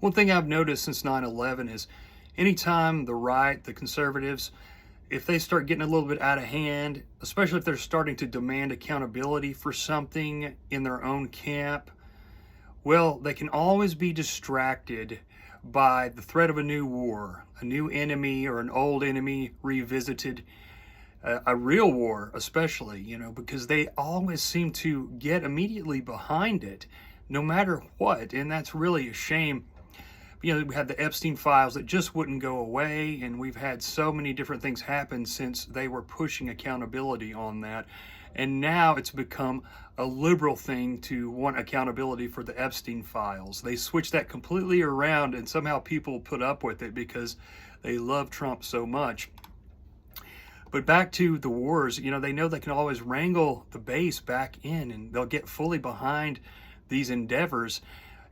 One thing I've noticed since 9/11 is anytime the right, the conservatives, if they start getting a little bit out of hand, especially if they're starting to demand accountability for something in their own camp, well, they can always be distracted by the threat of a new war, a new enemy or an old enemy revisited, a real war, especially, because they always seem to get immediately behind it, no matter what. And that's really a shame. We had the Epstein files that just wouldn't go away, and we've had so many different things happen since they were pushing accountability on that. And now it's become a liberal thing to want accountability for the Epstein files. They switched that completely around, and somehow people put up with it because they love Trump so much. But back to the wars, they know they can always wrangle the base back in, and they'll get fully behind these endeavors.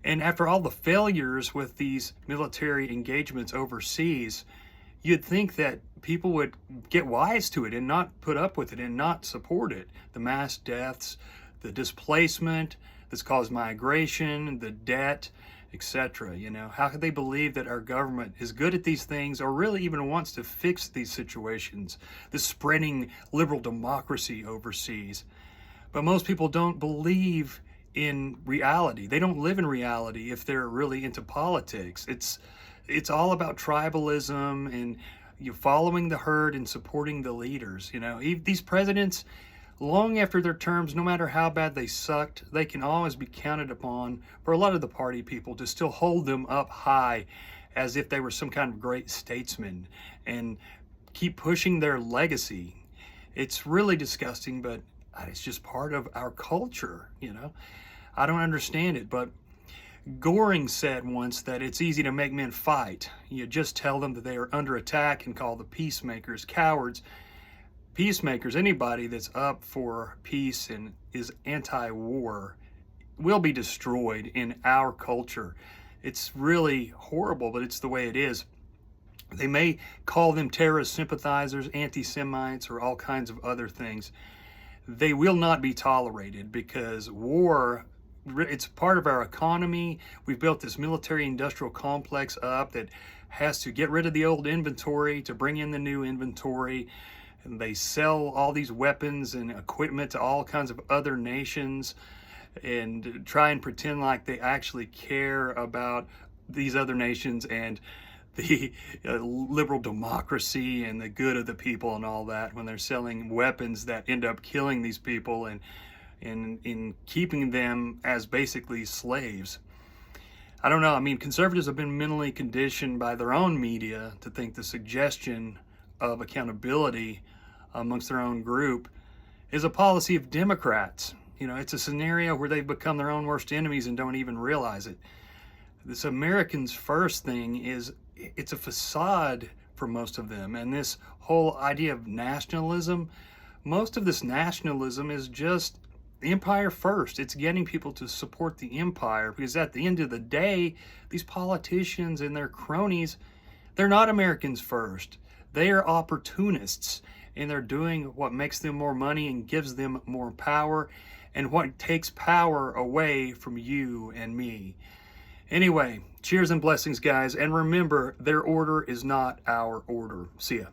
And after all the failures with these military engagements overseas, you'd think that people would get wise to it and not put up with it and not support it. The mass deaths, the displacement that's caused migration, the debt, etc. How could they believe that our government is good at these things or really even wants to fix these situations, the spreading liberal democracy overseas? But most people don't believe in reality. They don't live in reality if they're really into politics. It's all about tribalism and following the herd and supporting the leaders. These presidents, long after their terms, no matter how bad they sucked, they can always be counted upon for a lot of the party people to still hold them up high as if they were some kind of great statesman and keep pushing their legacy. It's really disgusting, but it's just part of our culture. I don't understand it, but Goring said once that it's easy to make men fight. You just tell them that they are under attack and call the peacemakers cowards. Peacemakers, anybody that's up for peace and is anti-war, will be destroyed in our culture. It's really horrible, but it's the way it is. They may call them terrorist sympathizers, anti-Semites, or all kinds of other things. They will not be tolerated because war, it's part of our economy. We've built this military industrial complex up that has to get rid of the old inventory to bring in the new inventory. And they sell all these weapons and equipment to all kinds of other nations and try and pretend like they actually care about these other nations and the liberal democracy and the good of the people and all that, when they're selling weapons that end up killing these people and in keeping them as basically slaves. I don't know. I mean, conservatives have been mentally conditioned by their own media to think the suggestion of accountability amongst their own group is a policy of Democrats. It's a scenario where they've become their own worst enemies and don't even realize it. This Americans First thing it's a facade for most of them. And this whole idea of nationalism, most of this nationalism is just empire first. It's getting people to support the empire because at the end of the day, these politicians and their cronies, they're not Americans first. They are opportunists, and they're doing what makes them more money and gives them more power and what takes power away from you and me. Anyway, cheers and blessings, guys. And remember, their order is not our order. See ya.